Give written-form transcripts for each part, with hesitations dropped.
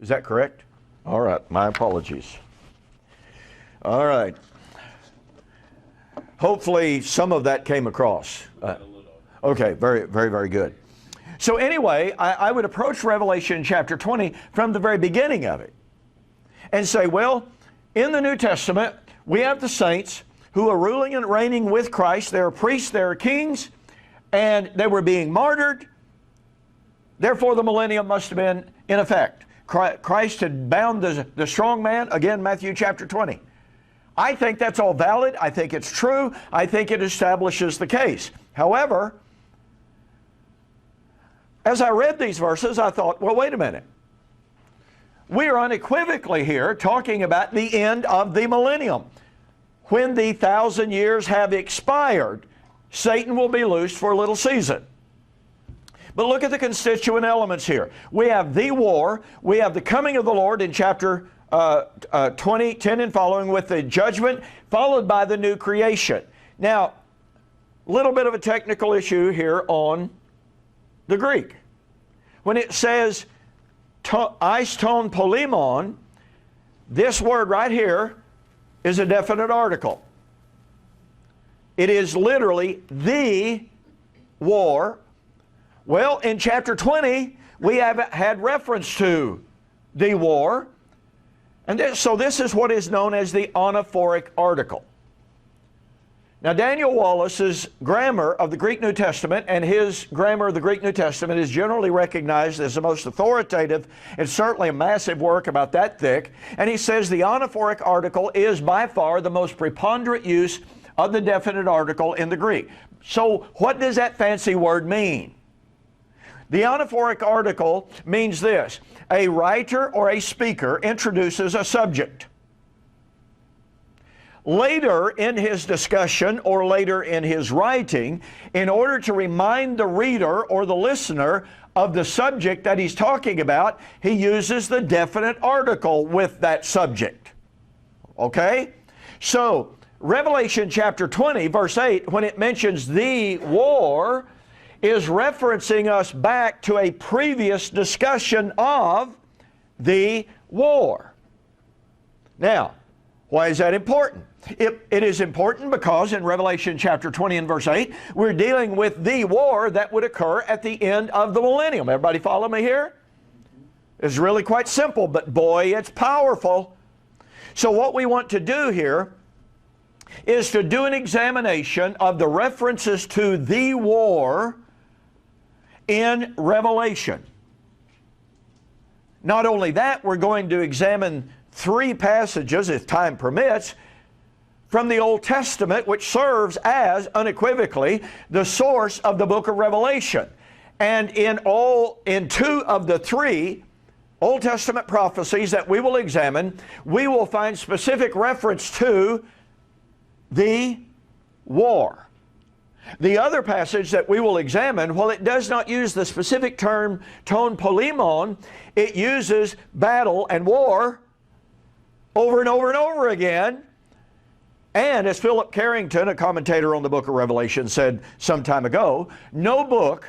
Is that correct? All right, my apologies. All right. Hopefully some of that came across. Okay, very good. So anyway, I would approach Revelation chapter 20 from the very beginning of it and say, well, in the New Testament, we have the saints who are ruling and reigning with Christ. They are priests, they are kings, and they were being martyred. Therefore, the millennium must have been in effect. Christ had bound the strong man, again, Matthew chapter 20. I think that's all valid. I think it's true. I think it establishes the case. However, as I read these verses, I thought, well, wait a minute. We are unequivocally here talking about the end of the millennium. When the 1,000 years have expired, Satan will be loosed for a little season. But look at the constituent elements here. We have the war. We have the coming of the Lord in chapter 20, 10 and following, with the judgment, followed by the new creation. Now, a little bit of a technical issue here on the Greek. When it says eis ton polemon, this word right here is a definite article. It is literally the war. Well, in chapter 20, we have had reference to the war. And so this is what is known as the anaphoric article. Now, Daniel Wallace's grammar of the Greek New Testament, and his grammar of the Greek New Testament, is generally recognized as the most authoritative and certainly a massive work about that thick. And he says the anaphoric article is by far the most preponderant use of the definite article in the Greek. So what does that fancy word mean? The anaphoric article means this: a writer or a speaker introduces a subject. Later in his discussion or later in his writing, in order to remind the reader or the listener of the subject that he's talking about, he uses the definite article with that subject. Okay? So, Revelation chapter 20, verse 8, when it mentions the war, is referencing us back to a previous discussion of the war. Now, why is that important? It is important because in Revelation chapter 20 and verse 8, we're dealing with the war that would occur at the end of the millennium. Everybody follow me here? It's really quite simple, but boy, it's powerful. So what we want to do here is to do an examination of the references to the war in Revelation. Not only that, we're going to examine 3 passages, if time permits, from the Old Testament, which serves as, unequivocally, the source of the book of Revelation. And in 2 of the 3 Old Testament prophecies that we will examine, we will find specific reference to the war. The other passage that we will examine, while it does not use the specific term ton polemon, it uses battle and war over and over and over again. And as Philip Carrington, a commentator on the book of Revelation, said some time ago, no book,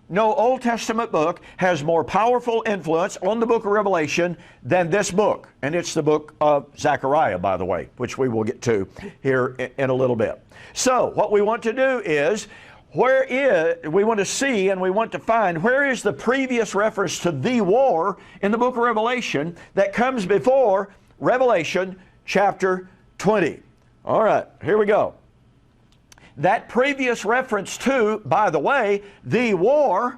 no Old Testament book has more powerful influence on the book of Revelation than this book. And it's the book of Zechariah, by the way, which we will get to here in a little bit. So what we want to do is, we want to see and we want to find where is the previous reference to the war in the book of Revelation that comes before Revelation chapter 20. All right, here we go. That previous reference to, by the way, the war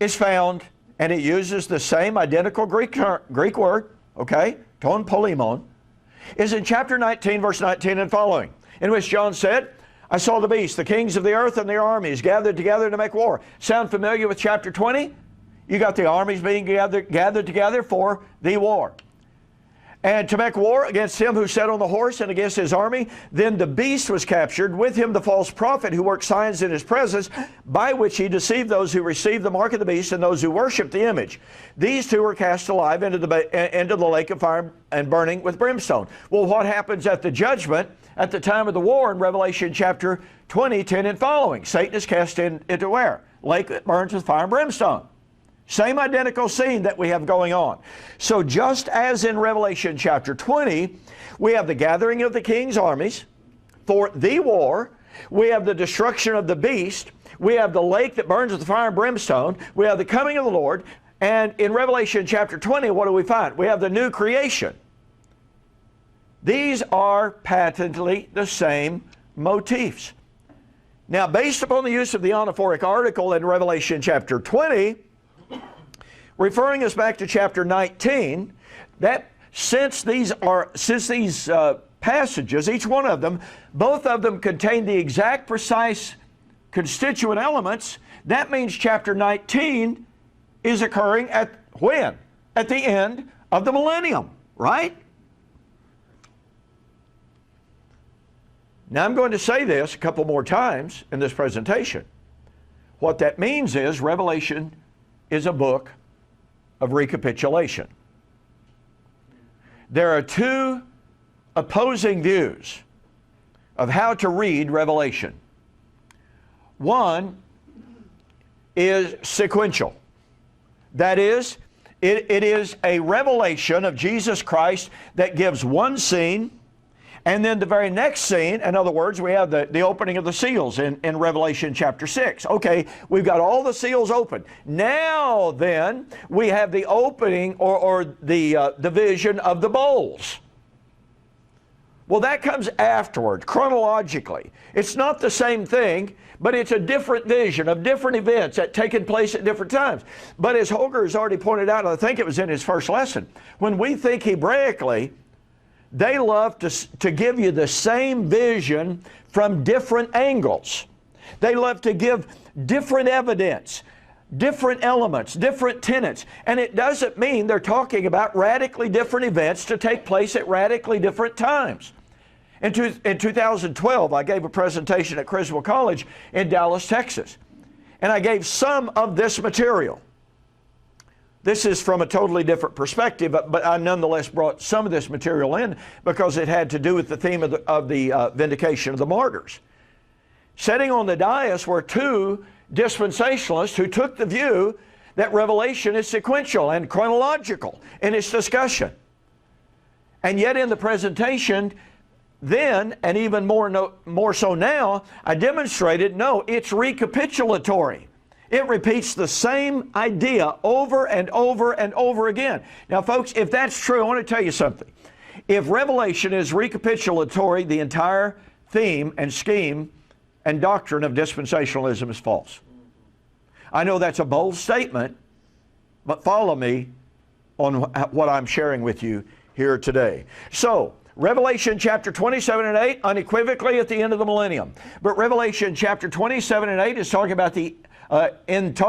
is found, and it uses the same identical Greek word, okay, ton polemon, is in chapter 19, verse 19 and following, in which John said, I saw the beast, the kings of the earth and their armies gathered together to make war. Sound familiar with chapter 20? You got the armies being gathered together for the war. And to make war against him who sat on the horse and against his army. Then the beast was captured, with him the false prophet who worked signs in his presence, by which he deceived those who received the mark of the beast and those who worshiped the image. These 2 were cast alive into the lake of fire and burning with brimstone. Well, what happens at the judgment at the time of the war in Revelation chapter 20, 10 and following? Satan is cast into where? Lake that burns with fire and brimstone. Same identical scene that we have going on. So just as in Revelation chapter 20, we have the gathering of the king's armies for the war. We have the destruction of the beast. We have the lake that burns with fire and brimstone. We have the coming of the Lord. And in Revelation chapter 20, what do we find? We have the new creation. These are patently the same motifs. Now, based upon the use of the anaphoric article in Revelation chapter 20, referring us back to chapter 19, that since these passages, each one of them, both of them contain the exact precise constituent elements, that means chapter 19 is occurring at when? At the end of the millennium, right? Now I'm going to say this a couple more times in this presentation. What that means is Revelation is a book of recapitulation. There are two opposing views of how to read Revelation. One is sequential. That is, it is a revelation of Jesus Christ that gives one scene, and then the very next scene, in other words, we have the opening of the seals in Revelation chapter 6. Okay, we've got all the seals open. Now then, we have the opening or the vision of the bowls. Well, that comes afterward, chronologically. It's not the same thing, but it's a different vision of different events that taken place at different times. But as Holger has already pointed out, I think it was in his first lesson, when we think Hebraically, they love to give you the same vision from different angles. They love to give different evidence, different elements, different tenets. And it doesn't mean they're talking about radically different events to take place at radically different times. In 2012, I gave a presentation at Criswell College in Dallas, Texas. And I gave some of this material. This is from a totally different perspective, but I nonetheless brought some of this material in because it had to do with the theme of the vindication of the martyrs. Sitting on the dais were two dispensationalists who took the view that Revelation is sequential and chronological in its discussion. And yet in the presentation then, and even more so now, I demonstrated, no, it's recapitulatory. It repeats the same idea over and over and over again. Now, folks, if that's true, I want to tell you something. If Revelation is recapitulatory, the entire theme and scheme and doctrine of dispensationalism is false. I know that's a bold statement, but follow me on what I'm sharing with you here today. So, Revelation chapter 27 and 8, unequivocally at the end of the millennium. But Revelation chapter 27 and 8 is talking about the end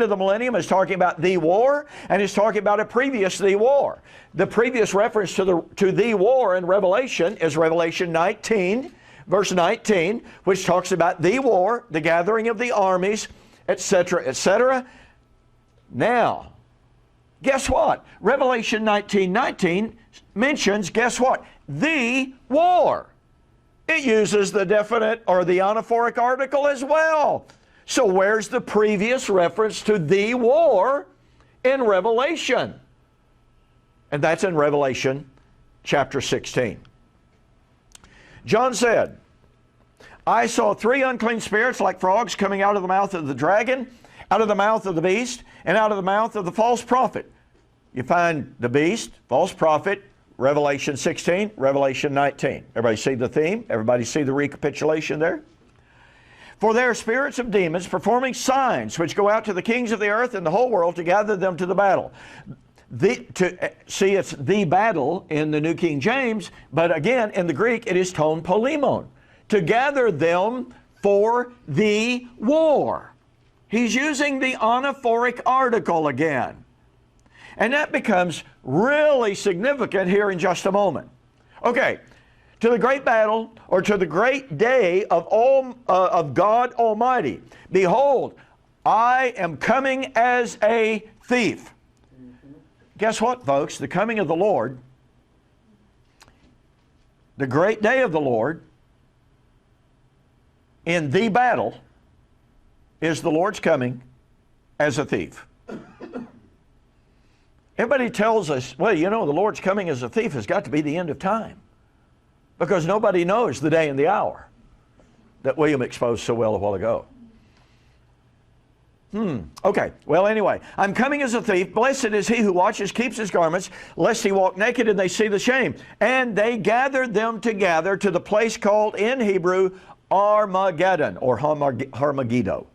of the millennium, is talking about the war, and is talking about a previous the war. The previous reference to the war in Revelation is Revelation 19, verse 19, which talks about the war, the gathering of the armies, etc., etc. Now, guess what? Revelation 19:19 mentions, guess what? The war. It uses the definite or the anaphoric article as well. So where's the previous reference to the war in Revelation? And that's in Revelation chapter 16. John said, I saw three unclean spirits like frogs coming out of the mouth of the dragon, out of the mouth of the beast, and out of the mouth of the false prophet. You find the beast, false prophet, Revelation 16, Revelation 19. Everybody see the theme? Everybody see the recapitulation there? For they are spirits of demons performing signs which go out to the kings of the earth and the whole world to gather them to the battle. It's the battle in the New King James, but again, in the Greek, it is ton polemon. To gather them for the war. He's using the anaphoric article again. And that becomes really significant here in just a moment. Okay, to the great battle, or to the great day of God Almighty. Behold, I am coming as a thief. Guess what, folks? The coming of the Lord, the great day of the Lord, in the battle, is the Lord's coming as a thief. Everybody tells us, well, you know, the Lord's coming as a thief has got to be the end of time, because nobody knows the day and the hour that William exposed so well a while ago. Okay, well anyway, I'm coming as a thief. Blessed is he who watches, keeps his garments, lest he walk naked and they see the shame. And they gathered them together to the place called in Hebrew Armageddon, or Harmageddo.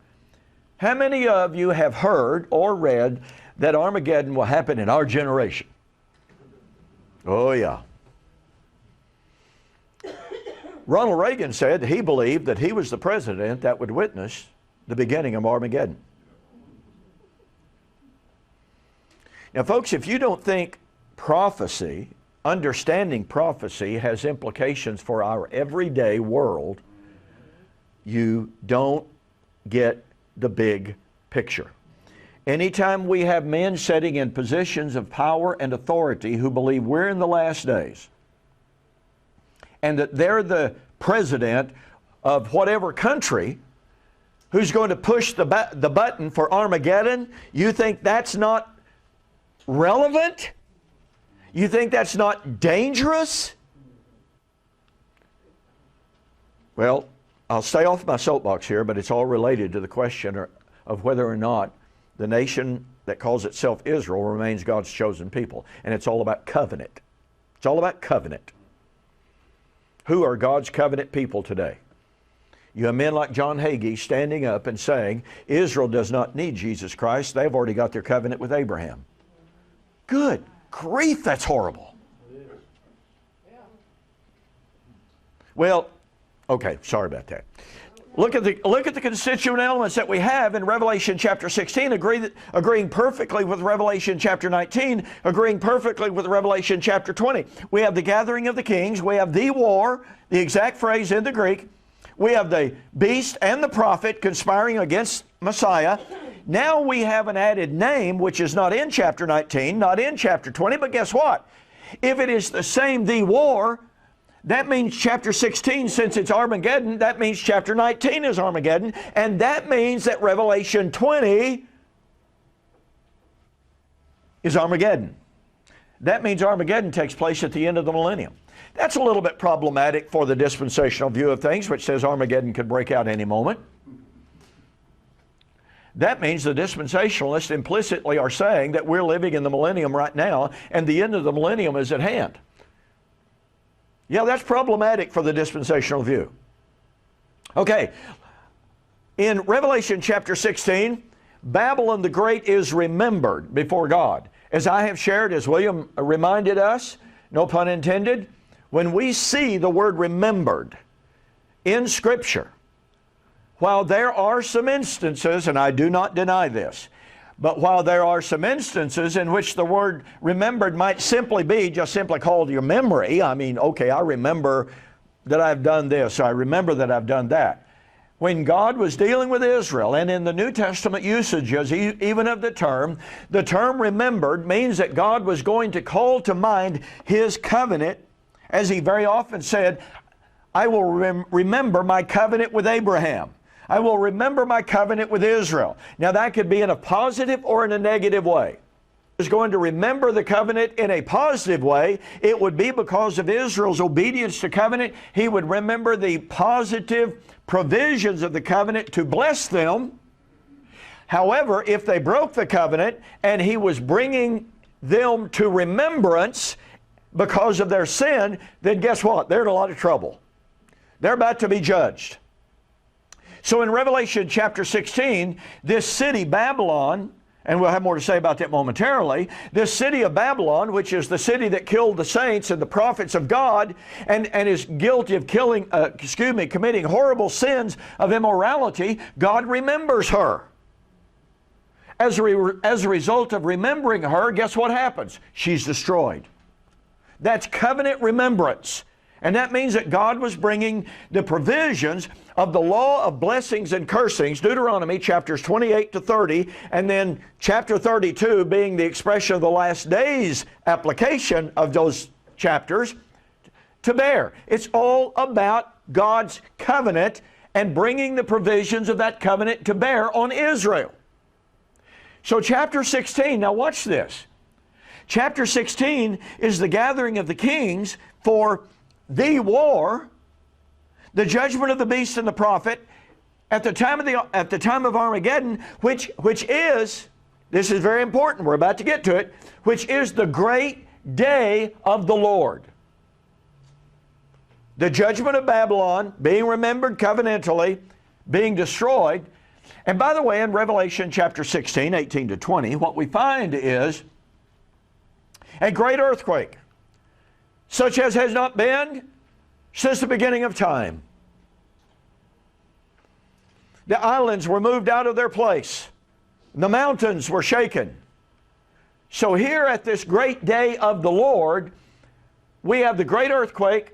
How many of you have heard or read that Armageddon will happen in our generation? Oh yeah. Ronald Reagan said he believed that he was the president that would witness the beginning of Armageddon. Now, folks, if you don't think prophecy, understanding prophecy, has implications for our everyday world, you don't get the big picture. Anytime we have men sitting in positions of power and authority who believe we're in the last days and that they're the president of whatever country who's going to push the button for Armageddon, you think that's not relevant? You think that's not dangerous? Well, I'll stay off my soapbox here, but it's all related to the question of whether or not the nation that calls itself Israel remains God's chosen people. And it's all about covenant. It's all about covenant. Who are God's covenant people today? You have men like John Hagee standing up and saying, Israel does not need Jesus Christ. They've already got their covenant with Abraham. Good grief, that's horrible. Well, okay, sorry about that. Look at the constituent elements that we have in Revelation chapter 16, agreeing perfectly with Revelation chapter 19, agreeing perfectly with Revelation chapter 20. We have the gathering of the kings, we have the war, the exact phrase in the Greek, we have the beast and the prophet conspiring against Messiah. Now we have an added name which is not in chapter 19, not in chapter 20, but guess what? If it is the same, the war, that means chapter 16, since it's Armageddon, that means chapter 19 is Armageddon, and that means that Revelation 20 is Armageddon. That means Armageddon takes place at the end of the millennium. That's a little bit problematic for the dispensational view of things, which says Armageddon could break out any moment. That means the dispensationalists implicitly are saying that we're living in the millennium right now, and the end of the millennium is at hand. Yeah, that's problematic for the dispensational view. Okay, in Revelation chapter 16, Babylon the Great is remembered before God. As I have shared, as William reminded us, no pun intended, when we see the word remembered in Scripture, while there are some instances, and I do not deny this, but while there are some instances in which the word remembered might simply be just simply called your memory, I mean, okay, I remember that I've done this, I remember that I've done that. When God was dealing with Israel, and in the New Testament usages even of the term remembered means that God was going to call to mind His covenant, as He very often said, I will remember my covenant with Abraham. I will remember my covenant with Israel. Now that could be in a positive or in a negative way. He was going to remember the covenant in a positive way. It would be because of Israel's obedience to covenant. He would remember the positive provisions of the covenant to bless them. However, if they broke the covenant and He was bringing them to remembrance because of their sin, then guess what? They're in a lot of trouble. They're about to be judged. So in Revelation chapter 16, this city, Babylon, and we'll have more to say about that momentarily, this city of Babylon, which is the city that killed the saints and the prophets of God and is guilty of committing horrible sins of immorality, God remembers her. As a result of remembering her, guess what happens? She's destroyed. That's covenant remembrance. And that means that God was bringing the provisions of the law of blessings and cursings, Deuteronomy chapters 28 to 30, and then chapter 32 being the expression of the last days application of those chapters, to bear. It's all about God's covenant and bringing the provisions of that covenant to bear on Israel. So chapter 16, now watch this. Chapter 16 is the gathering of the kings for the war, the judgment of the beast and the prophet, at the time of Armageddon, which is, this is very important, we're about to get to it, which is the great day of the Lord. The judgment of Babylon being remembered covenantally, being destroyed. And by the way, in Revelation chapter 16, 18 to 20, what we find is a great earthquake, such as has not been since the beginning of time. The islands were moved out of their place. The mountains were shaken. So here at this great day of the Lord, we have the great earthquake,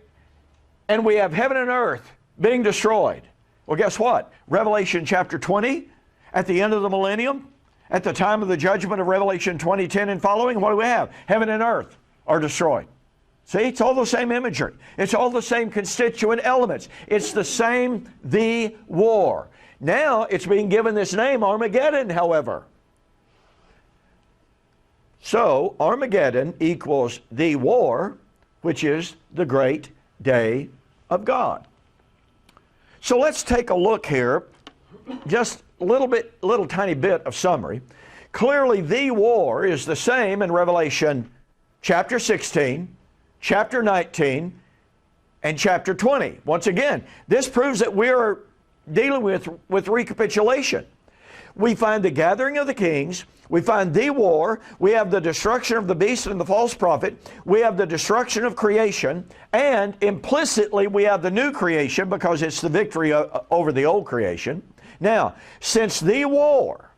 and we have heaven and earth being destroyed. Well, guess what? Revelation chapter 20, at the end of the millennium, at the time of the judgment of Revelation 20:10 and following, what do we have? Heaven and earth are destroyed. See, it's all the same imagery. It's all the same constituent elements. It's the same, the war. Now, it's being given this name, Armageddon, however. So, Armageddon equals the war, which is the great day of God. So let's take a look here, just a little tiny bit of summary. Clearly, the war is the same in Revelation chapter 16, chapter 19, and chapter 20. Once again, this proves that we're dealing with recapitulation. We find the gathering of the kings, we find the war, we have the destruction of the beast and the false prophet, we have the destruction of creation, and implicitly we have the new creation because it's the victory over the old creation. Now, since the war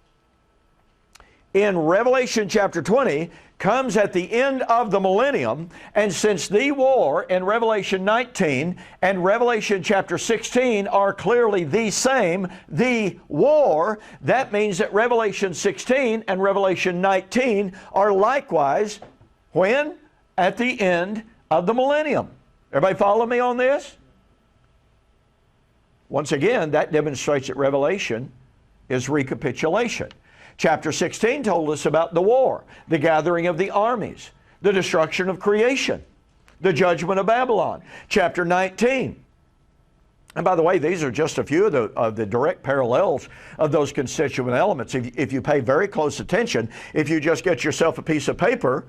in Revelation chapter 20 comes at the end of the millennium, and since the war in Revelation 19 and Revelation chapter 16 are clearly the same, the war, that means that Revelation 16 and Revelation 19 are likewise, when? At the end of the millennium. Everybody follow me on this? Once again, that demonstrates that Revelation is recapitulation. Chapter 16 told us about the war, the gathering of the armies, the destruction of creation, the judgment of Babylon. Chapter 19. And by the way, these are just a few of the direct parallels of those constituent elements. If you pay very close attention, if you just get yourself a piece of paper,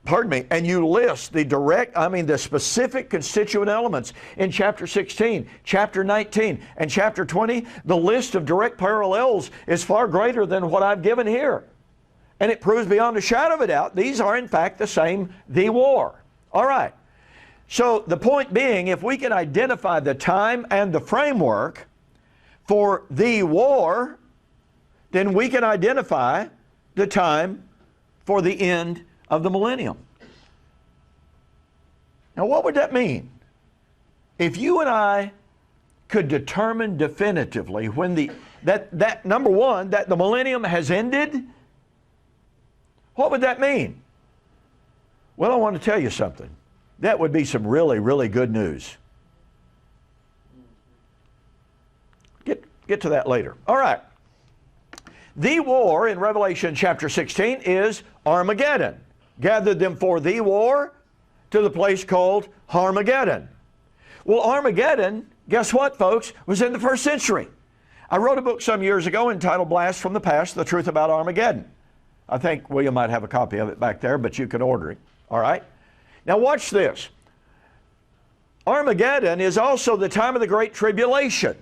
and you list the specific constituent elements in chapter 16, chapter 19, and chapter 20, the list of direct parallels is far greater than what I've given here. And it proves beyond a shadow of a doubt, these are in fact the same, the war. All right. So the point being, if we can identify the time and the framework for the war, then we can identify the time for the end of the millennium. Now, what would that mean? If you and I could determine definitively when number one, that the millennium has ended, what would that mean? Well, I want to tell you something. That would be some really, really good news. Get to that later. All right. The war in Revelation chapter 16 is Armageddon. Gathered them for the war to the place called Armageddon. Well, Armageddon, guess what, folks, was in the first century. I wrote a book some years ago entitled Blast from the Past, The Truth About Armageddon. I think William might have a copy of it back there, but you can order it. All right? Now watch this. Armageddon is also the time of the Great Tribulation.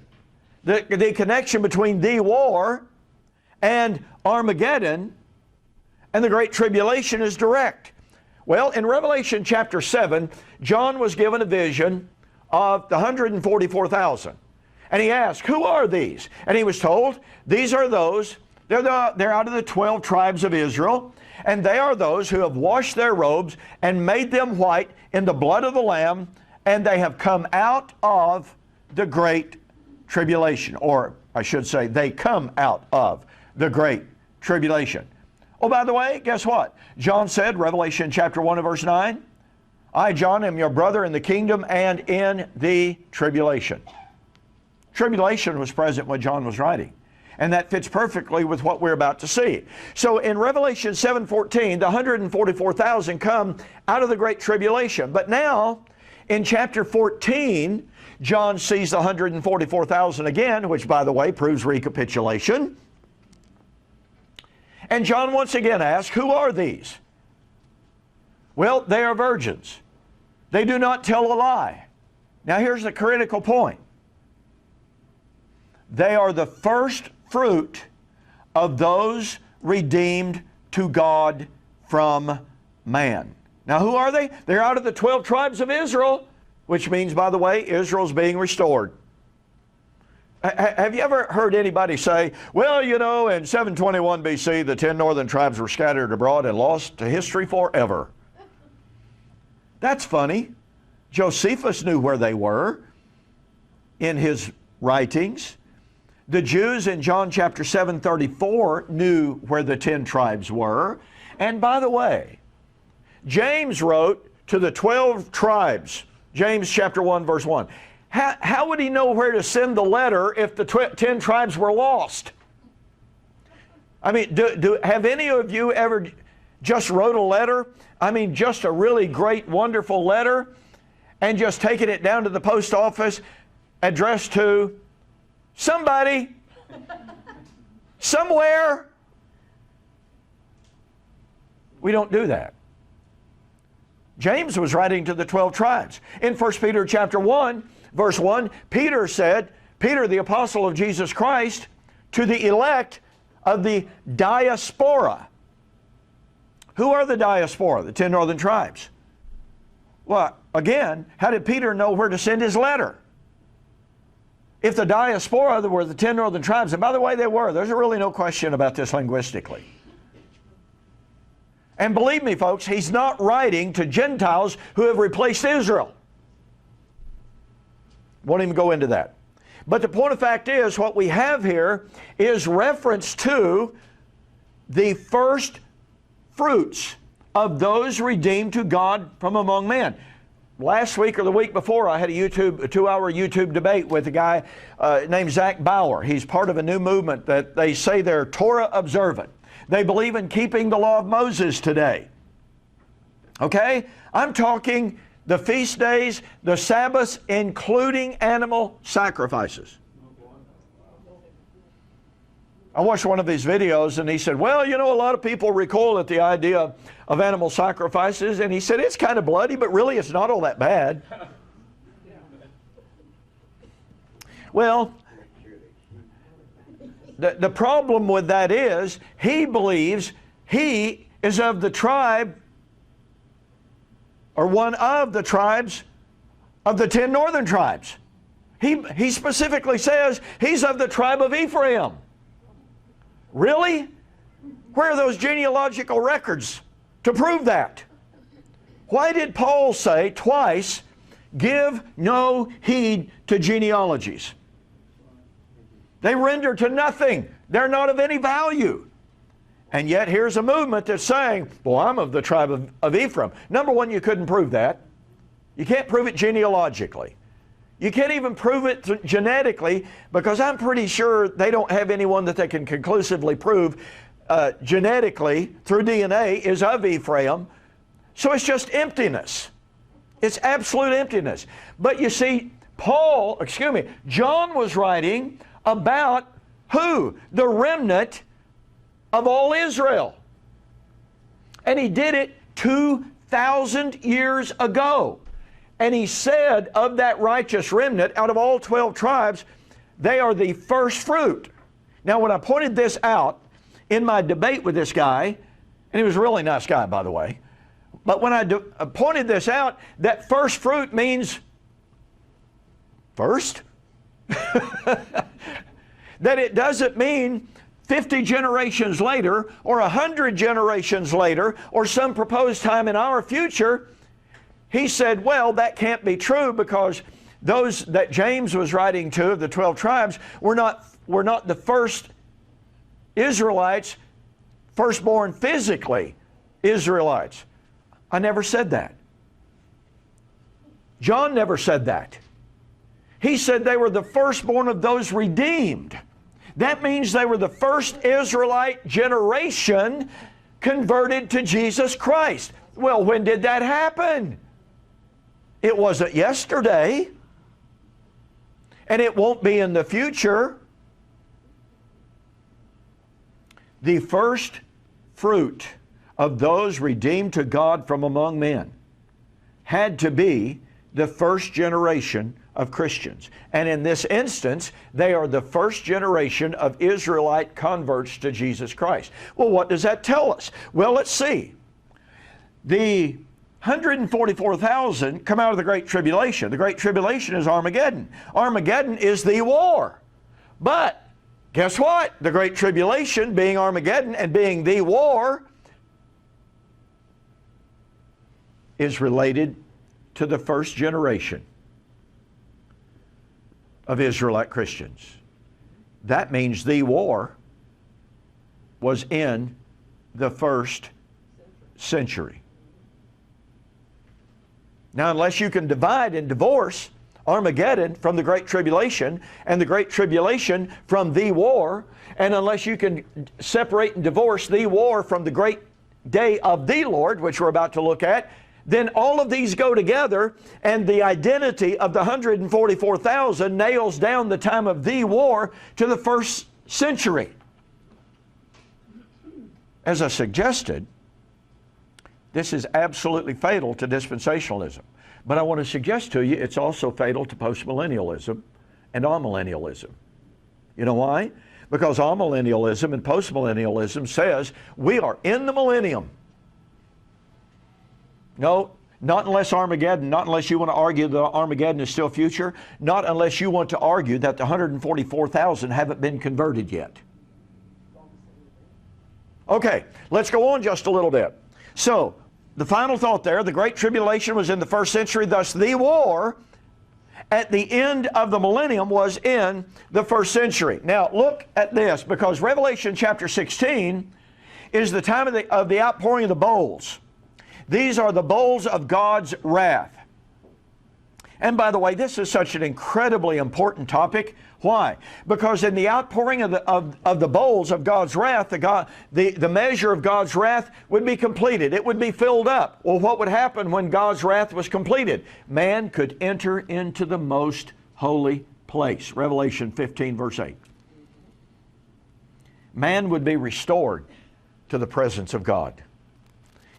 The connection between the war and Armageddon and the Great Tribulation is direct. Well, in Revelation chapter 7, John was given a vision of the 144,000. And he asked, who are these? And he was told, these are those, they're out of the 12 tribes of Israel, and they are those who have washed their robes and made them white in the blood of the Lamb, and they have come out of the Great Tribulation. Or I should say, they come out of the Great Tribulation. Oh, by the way, guess what? John said, Revelation chapter 1 and verse 9, I, John, am your brother in the kingdom and in the tribulation. Tribulation was present when John was writing. And that fits perfectly with what we're about to see. So in Revelation 7:14, the 144,000 come out of the Great Tribulation. But now, in chapter 14, John sees the 144,000 again, which, by the way, proves recapitulation. And John once again asks, who are these? Well, they are virgins. They do not tell a lie. Now here's the critical point. They are the first fruit of those redeemed to God from man. Now who are they? They're out of the 12 tribes of Israel, which means, by the way, Israel's being restored. Have you ever heard anybody say, well, you know, in 721 BC, the 10 northern tribes were scattered abroad and lost to history forever? That's funny. Josephus knew where they were in his writings. The Jews in John chapter 7:34 knew where the 10 tribes were. And by the way, James wrote to the 12 tribes, James chapter 1 verse 1. How would he know where to send the letter if the 10 tribes were lost? I mean, have any of you ever just wrote a letter? I mean, just a really great, wonderful letter, and just taken it down to the post office, addressed to somebody, somewhere? We don't do that. James was writing to the 12 tribes. In 1 Peter chapter 1, verse 1, Peter said, Peter, the apostle of Jesus Christ, to the elect of the diaspora. Who are the diaspora? The 10 northern tribes. Well, again, how did Peter know where to send his letter? If the diaspora were the 10 northern tribes, and by the way, they were. There's really no question about this linguistically. And believe me, folks, he's not writing to Gentiles who have replaced Israel. Won't even go into that. But the point of fact is, what we have here is reference to the first fruits of those redeemed to God from among men. Last week or the week before, I had a 2-hour YouTube debate with a guy named Zach Bauer. He's part of a new movement that they say they're Torah observant. They believe in keeping the law of Moses today. Okay? I'm talking the feast days, the Sabbaths, including animal sacrifices. I watched one of his videos and he said, well, you know, a lot of people recoil at the idea of animal sacrifices. And he said, it's kind of bloody, but really it's not all that bad. Well, the problem with that is he believes he is of the tribe, or one of the tribes of the 10 northern tribes. He specifically says he's of the tribe of Ephraim. Really? Where are those genealogical records to prove that? Why did Paul say twice, give no heed to genealogies? They render to nothing. They're not of any value. And yet here's a movement that's saying, well, I'm of the tribe of Ephraim. Number one, you couldn't prove that. You can't prove it genealogically. You can't even prove it genetically, because I'm pretty sure they don't have anyone that they can conclusively prove genetically through DNA is of Ephraim. So it's just emptiness. It's absolute emptiness. But you see, John was writing about who? The remnant of all Israel. And he did it 2,000 years ago. And he said of that righteous remnant, out of all 12 tribes, they are the first fruit. Now, when I pointed this out in my debate with this guy, and he was a really nice guy, by the way, but when I pointed this out, that first fruit means first. That it doesn't mean 50 generations later, or 100 generations later, or some proposed time in our future. He said, well, that can't be true, because those that James was writing to of the 12 tribes were not the first Israelites, firstborn physically Israelites. I never said that. John never said that. He said they were the firstborn of those redeemed. That means they were the first Israelite generation converted to Jesus Christ. Well, when did that happen? It wasn't yesterday, and it won't be in the future. The first fruit of those redeemed to God from among men had to be the first generation of Christians. And in this instance, they are the first generation of Israelite converts to Jesus Christ. Well, what does that tell us? Well, let's see. The 144,000 come out of the Great Tribulation. The Great Tribulation is Armageddon. Armageddon is the war. But guess what? The Great Tribulation, being Armageddon and being the war, is related to the first generation of Israelite Christians. That means the war was in the first century. Now, unless you can divide and divorce Armageddon from the Great Tribulation and the Great Tribulation from the war, and unless you can separate and divorce the war from the great day of the Lord, which we're about to look at, then all of these go together, and the identity of the 144,000 nails down the time of the war to the first century. As I suggested, this is absolutely fatal to dispensationalism. But I want to suggest to you it's also fatal to postmillennialism and amillennialism. You know why? Because amillennialism and postmillennialism says we are in the millennium. No, not unless Armageddon, not unless you want to argue that Armageddon is still future, not unless you want to argue that the 144,000 haven't been converted yet. Okay, let's go on just a little bit. So, the final thought there, the Great Tribulation was in the first century, thus the war at the end of the millennium was in the first century. Now, look at this, because Revelation chapter 16 is the time of the outpouring of the bowls. These are the bowls of God's wrath. And by the way, this is such an incredibly important topic. Why? Because in the outpouring of the bowls of God's wrath, the measure of God's wrath would be completed. It would be filled up. Well, what would happen when God's wrath was completed? Man could enter into the most holy place. Revelation 15, verse 8. Man would be restored to the presence of God.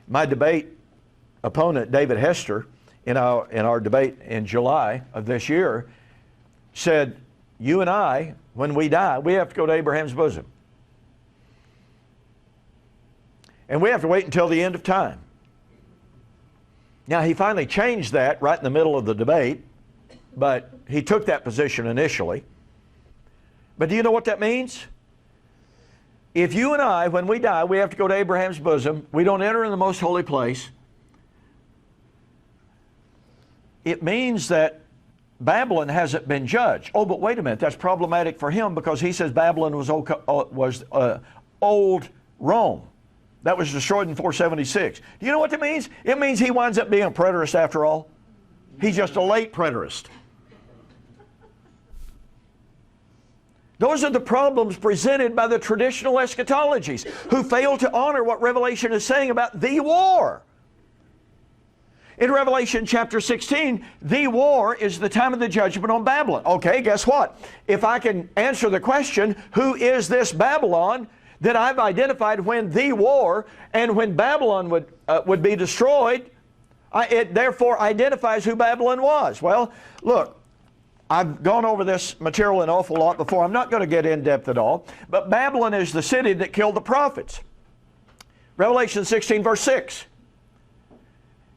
My debate opponent, David Hester, in our debate in July of this year, said, you and I, when we die, we have to go to Abraham's bosom. And we have to wait until the end of time. Now, he finally changed that right in the middle of the debate, but he took that position initially. But do you know what that means? If you and I, when we die, we have to go to Abraham's bosom, we don't enter in the most holy place, it means that Babylon hasn't been judged. Oh, but wait a minute, that's problematic for him because he says Babylon was old Rome. That was destroyed in 476. Do you know what that means? It means he winds up being a preterist after all. He's just a late preterist. Those are the problems presented by the traditional eschatologies who fail to honor what Revelation is saying about the war. In Revelation chapter 16, the war is the time of the judgment on Babylon. Okay, guess what? If I can answer the question, who is this Babylon, then I've identified when the war and when Babylon would be destroyed. It therefore identifies who Babylon was. Well, look, I've gone over this material an awful lot before. I'm not going to get in depth at all. But Babylon is the city that killed the prophets. Revelation 16, verse 6.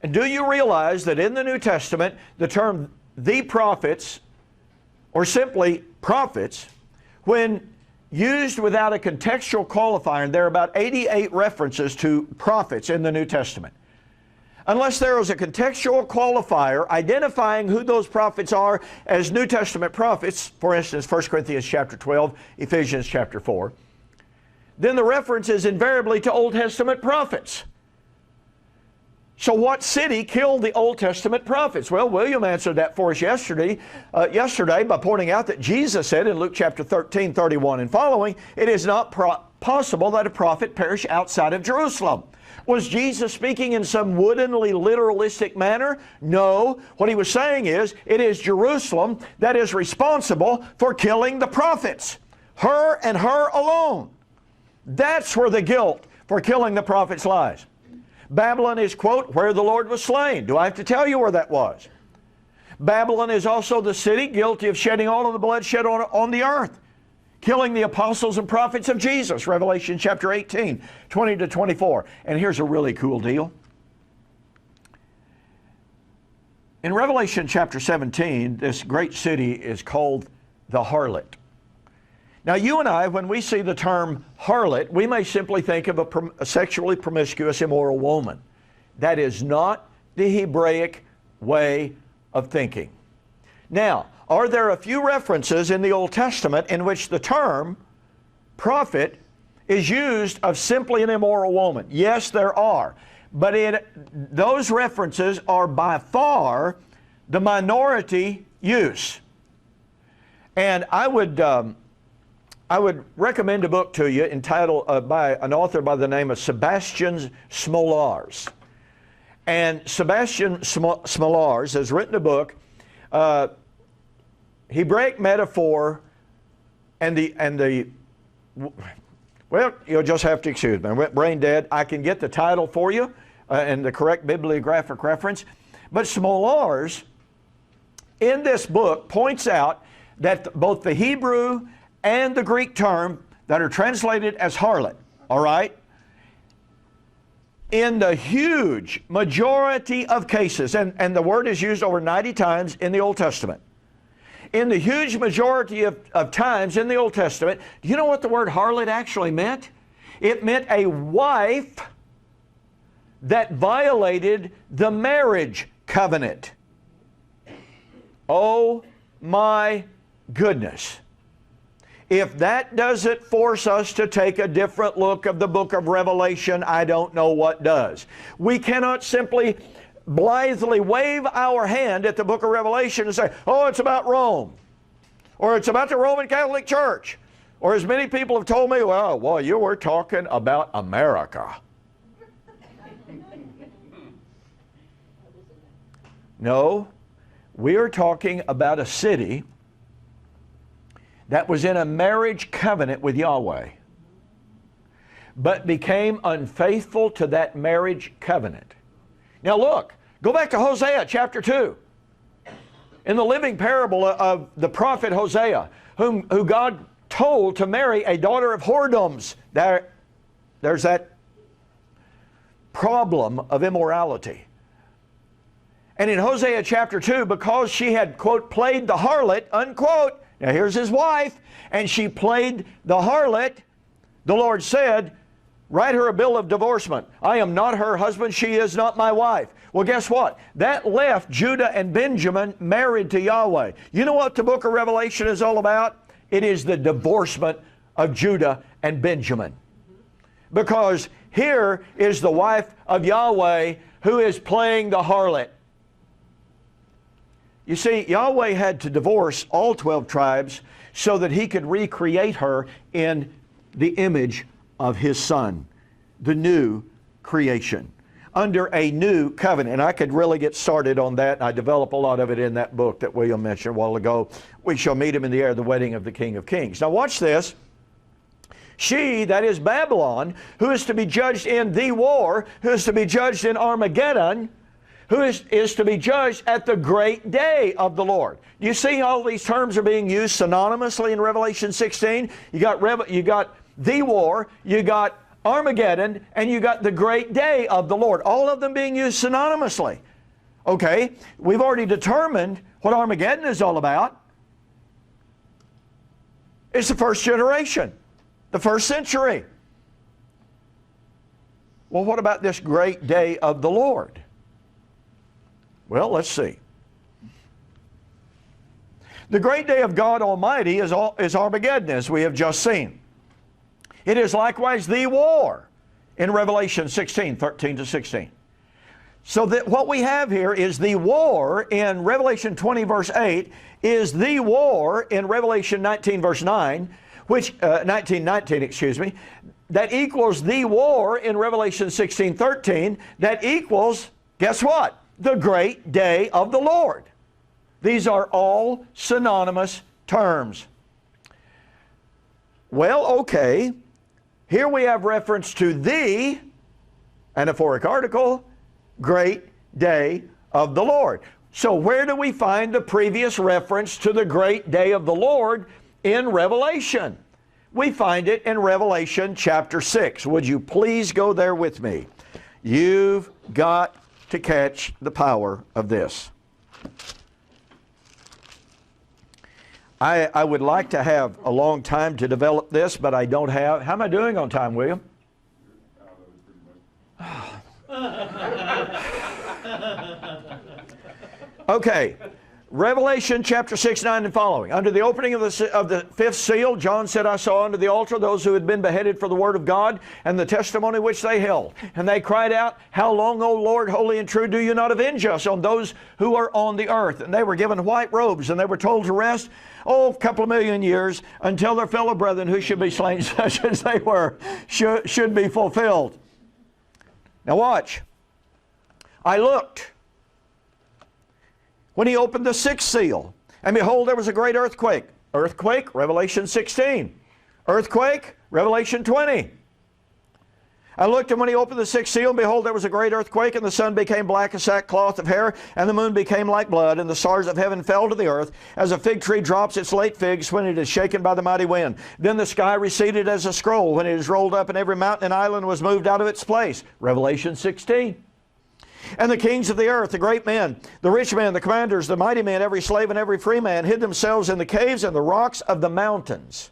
And do you realize that in the New Testament, the term the prophets, or simply prophets, when used without a contextual qualifier, and there are about 88 references to prophets in the New Testament. Unless there is a contextual qualifier identifying who those prophets are as New Testament prophets, for instance, 1 Corinthians chapter 12, Ephesians chapter 4, then the reference is invariably to Old Testament prophets. So what city killed the Old Testament prophets? Well, William answered that for us yesterday by pointing out that Jesus said in Luke chapter 13, 31 and following, it is not possible that a prophet perish outside of Jerusalem. Was Jesus speaking in some woodenly literalistic manner? No. What he was saying is, it is Jerusalem that is responsible for killing the prophets. Her and her alone. That's where the guilt for killing the prophets lies. Babylon is, quote, where the Lord was slain. Do I have to tell you where that was? Babylon is also the city guilty of shedding all of the blood shed on the earth, killing the apostles and prophets of Jesus, Revelation chapter 18, 20 to 24. And here's a really cool deal. In Revelation chapter 17, this great city is called the harlot. Now, you and I, when we see the term harlot, we may simply think of a sexually promiscuous, immoral woman. That is not the Hebraic way of thinking. Now, are there a few references in the Old Testament in which the term prophet is used of simply an immoral woman? Yes, there are. But those references are by far the minority use. And I would recommend a book to you entitled by an author by the name of Sebastian Smolars. And Sebastian Smolars has written a book, Hebraic Metaphor well, you'll just have to excuse me. I'm brain dead. I can get the title for you and the correct bibliographic reference. But Smolars, in this book, points out that both the Hebrew and the Greek term that are translated as harlot, all right, in the huge majority of cases, and the word is used over 90 times in the Old Testament, in the huge majority of times in the Old Testament, do you know what the word harlot actually meant? It meant a wife that violated the marriage covenant. Oh my goodness. If that doesn't force us to take a different look of the book of Revelation, I don't know what does. We cannot simply blithely wave our hand at the book of Revelation and say, oh, it's about Rome, or it's about the Roman Catholic Church, or as many people have told me, well, you were talking about America. No, we are talking about a city that was in a marriage covenant with Yahweh, but became unfaithful to that marriage covenant. Now look, go back to Hosea chapter 2. In the living parable of the prophet Hosea, who God told to marry a daughter of whoredoms. There's that problem of immorality. And in Hosea chapter 2, because she had, quote, played the harlot, unquote, now here's his wife, and she played the harlot, the Lord said, write her a bill of divorcement. I am not her husband, she is not my wife. Well, guess what? That left Judah and Benjamin married to Yahweh. You know what the book of Revelation is all about? It is the divorcement of Judah and Benjamin. Because here is the wife of Yahweh who is playing the harlot. You see, Yahweh had to divorce all 12 tribes so that He could recreate her in the image of His Son, the new creation, under a new covenant. And I could really get started on that. I develop a lot of it in that book that William mentioned a while ago. We shall meet Him in the air, the wedding of the King of Kings. Now watch this. She, that is Babylon, who is to be judged in the war, who is to be judged in Armageddon, who is to be judged at the great day of the Lord. Do you see all these terms are being used synonymously in Revelation 16? You got the war, you got Armageddon, and you got the great day of the Lord. All of them being used synonymously. Okay, we've already determined what Armageddon is all about. It's the first generation, the first century. Well, what about this great day of the Lord? Well, let's see. The great day of God Almighty is Armageddon, as we have just seen. It is likewise the war in Revelation 16, 13 to 16. So that what we have here is the war in Revelation 20 verse 8 is the war in Revelation 19 verse 9, which, 19, excuse me, that equals the war in Revelation 16, 13, that equals, guess what? The great day of the Lord. These are all synonymous terms. Well, okay, here we have reference to the anaphoric article, great day of the Lord. So where do we find the previous reference to the great day of the Lord in Revelation? We find it in Revelation chapter 6. Would you please go there with me? You've got to catch the power of this. I would like to have a long time to develop this, but I don't have. How am I doing on time, William? Okay. Revelation chapter 6, 9 and following. Under the opening of the fifth seal, John said, I saw under the altar those who had been beheaded for the word of God and the testimony which they held. And they cried out, How long, O Lord, holy and true, do you not avenge us on those who are on the earth? And they were given white robes, and they were told to rest, a couple of million years, until their fellow brethren who should be slain such as they were should be fulfilled. Now watch. I looked when he opened the sixth seal, and behold, there was a great earthquake. Earthquake, Revelation 16. Earthquake, Revelation 20. I looked, and when he opened the sixth seal, and behold, there was a great earthquake, and the sun became black as sackcloth of hair, and the moon became like blood, and the stars of heaven fell to the earth, as a fig tree drops its late figs when it is shaken by the mighty wind. Then the sky receded as a scroll when it is rolled up, and every mountain and island was moved out of its place. Revelation 16. And the kings of the earth, the great men, the rich men, the commanders, the mighty men, every slave and every free man, hid themselves in the caves and the rocks of the mountains,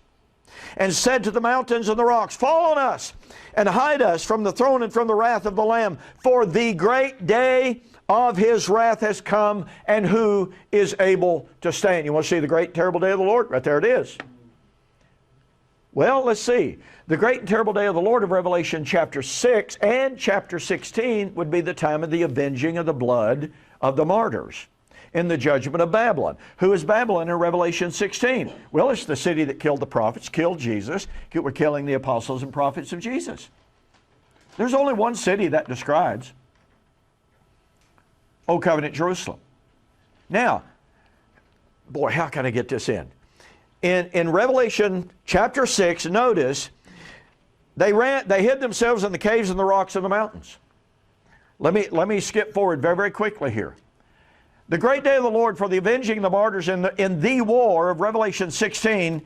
and said to the mountains and the rocks, Fall on us, and hide us from the throne and from the wrath of the Lamb, for the great day of his wrath has come, and who is able to stand? You want to see the great terrible day of the Lord? Right there it is. Well, let's see. The great and terrible day of the Lord of Revelation chapter 6 and chapter 16 would be the time of the avenging of the blood of the martyrs in the judgment of Babylon. Who is Babylon in Revelation 16? Well, it's the city that killed the prophets, killed Jesus, were killing the apostles and prophets of Jesus. There's only one city that describes. Old Covenant Jerusalem. Now, boy, how can I get this in? In Revelation chapter 6, notice, they hid themselves in the caves and the rocks of the mountains. Let me skip forward very, very quickly here. The great day of the Lord for the avenging the martyrs in the war of Revelation 16,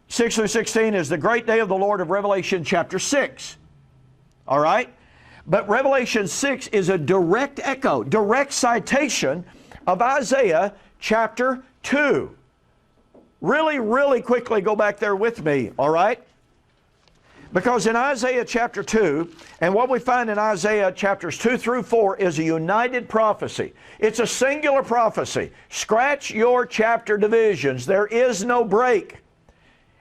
6 through 16 is the great day of the Lord of Revelation chapter 6. All right? But Revelation 6 is a direct echo, direct citation of Isaiah chapter 2. Really, really quickly go back there with me, all right? Because in Isaiah chapter 2, and what we find in Isaiah chapters 2 through 4 is a united prophecy. It's a singular prophecy. Scratch your chapter divisions. There is no break.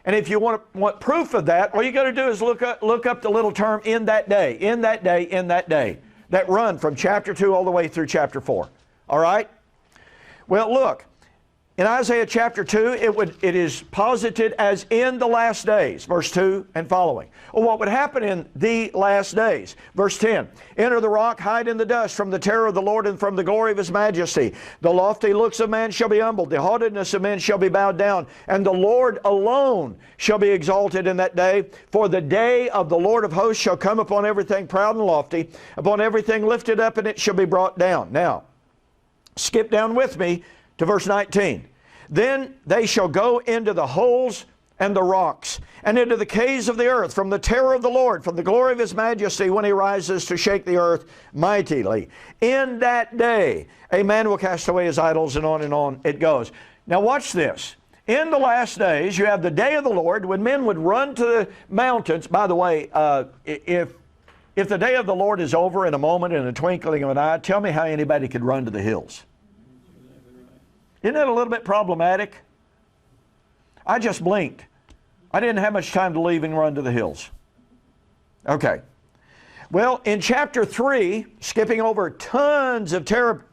And if you want proof of that, all you got to do is look up the little term, in that day, in that day, in that day, that run from chapter 2 all the way through chapter 4. All right? Well, look. In Isaiah chapter 2, it is posited as in the last days, verse 2 and following. Well, what would happen in the last days? Verse 10, Enter the rock, hide in the dust from the terror of the Lord and from the glory of His majesty. The lofty looks of man shall be humbled, the haughtiness of men shall be bowed down, and the Lord alone shall be exalted in that day. For the day of the Lord of hosts shall come upon everything proud and lofty, upon everything lifted up, and it shall be brought down. Now, skip down with me to verse 19. Then they shall go into the holes and the rocks, and into the caves of the earth, from the terror of the Lord, from the glory of His majesty, when He rises to shake the earth mightily. In that day, a man will cast away his idols, and on it goes. Now watch this. In the last days, you have the day of the Lord, when men would run to the mountains. By the way, if the day of the Lord is over in a moment, in a twinkling of an eye, tell me how anybody could run to the hills. Isn't that a little bit problematic? I just blinked. I didn't have much time to leave and run to the hills. Okay. Well, in chapter 3, skipping over tons of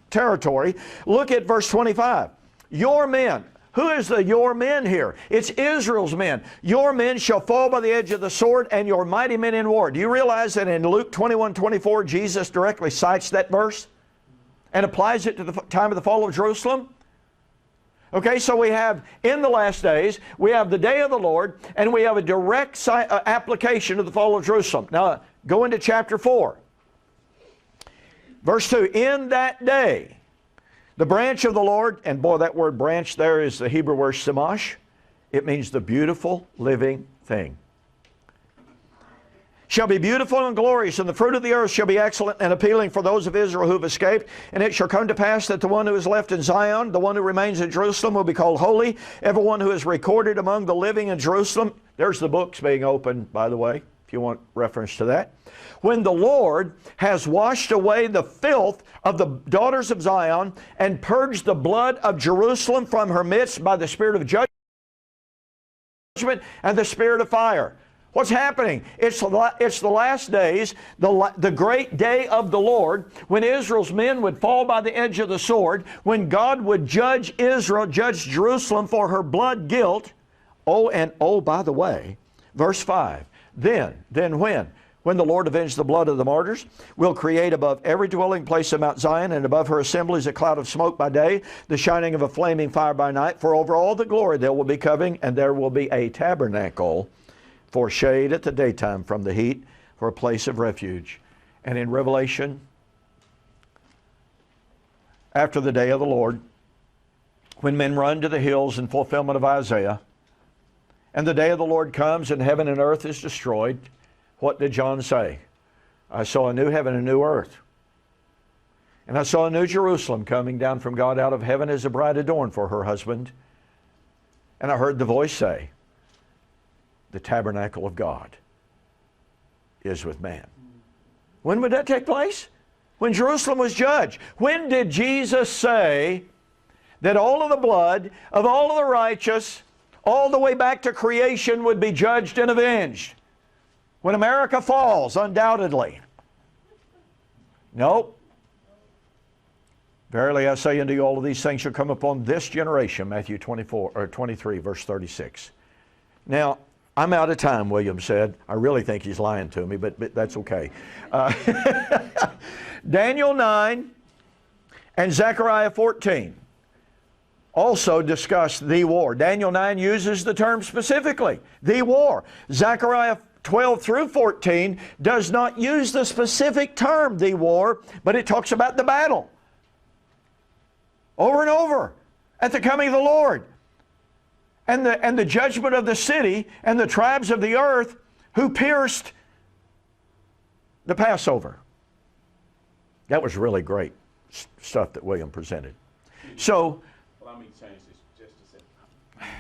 territory, look at verse 25. Your men. Who is the your men here? It's Israel's men. Your men shall fall by the edge of the sword, and your mighty men in war. Do you realize that in Luke 21:24, Jesus directly cites that verse and applies it to the time of the fall of Jerusalem? Okay, so we have, in the last days, we have the day of the Lord, and we have a direct application of the fall of Jerusalem. Now, go into chapter 4. Verse 2, in that day, the branch of the Lord, and boy, that word branch there is the Hebrew word shamash. It means the beautiful living thing. Shall be beautiful and glorious, and the fruit of the earth shall be excellent and appealing for those of Israel who have escaped. And it shall come to pass that the one who is left in Zion, the one who remains in Jerusalem, will be called holy. Everyone who is recorded among the living in Jerusalem. There's the books being opened, by the way, if you want reference to that. When the Lord has washed away the filth of the daughters of Zion and purged the blood of Jerusalem from her midst by the spirit of judgment and the spirit of fire. What's happening? It's the last days, the great day of the Lord, when Israel's men would fall by the edge of the sword, when God would judge Israel, judge Jerusalem for her blood guilt. Oh, by the way, verse 5, then when? When the Lord avenged the blood of the martyrs, will create above every dwelling place of Mount Zion, and above her assemblies a cloud of smoke by day, the shining of a flaming fire by night. For over all the glory there will be covering, and there will be a tabernacle for shade at the daytime from the heat, for a place of refuge. And in Revelation, after the day of the Lord, when men run to the hills in fulfillment of Isaiah, and the day of the Lord comes and heaven and earth is destroyed, what did John say? I saw a new heaven and a new earth. And I saw a new Jerusalem coming down from God out of heaven as a bride adorned for her husband. And I heard the voice say, the tabernacle of God is with man. When would that take place? When Jerusalem was judged. When did Jesus say that all of the blood of all of the righteous, all the way back to creation, would be judged and avenged? When America falls, undoubtedly. Nope. Verily I say unto you, all of these things shall come upon this generation, Matthew 23, verse 36. Now, I'm out of time, William said. I really think he's lying to me, but that's okay. Daniel 9 and Zechariah 14 also discuss the war. Daniel 9 uses the term specifically, the war. Zechariah 12 through 14 does not use the specific term, the war, but it talks about the battle. Over and over, at the coming of the Lord. And the judgment of the city and the tribes of the earth who pierced the Passover. That was really great stuff that William presented. So, allow me to change this just a second.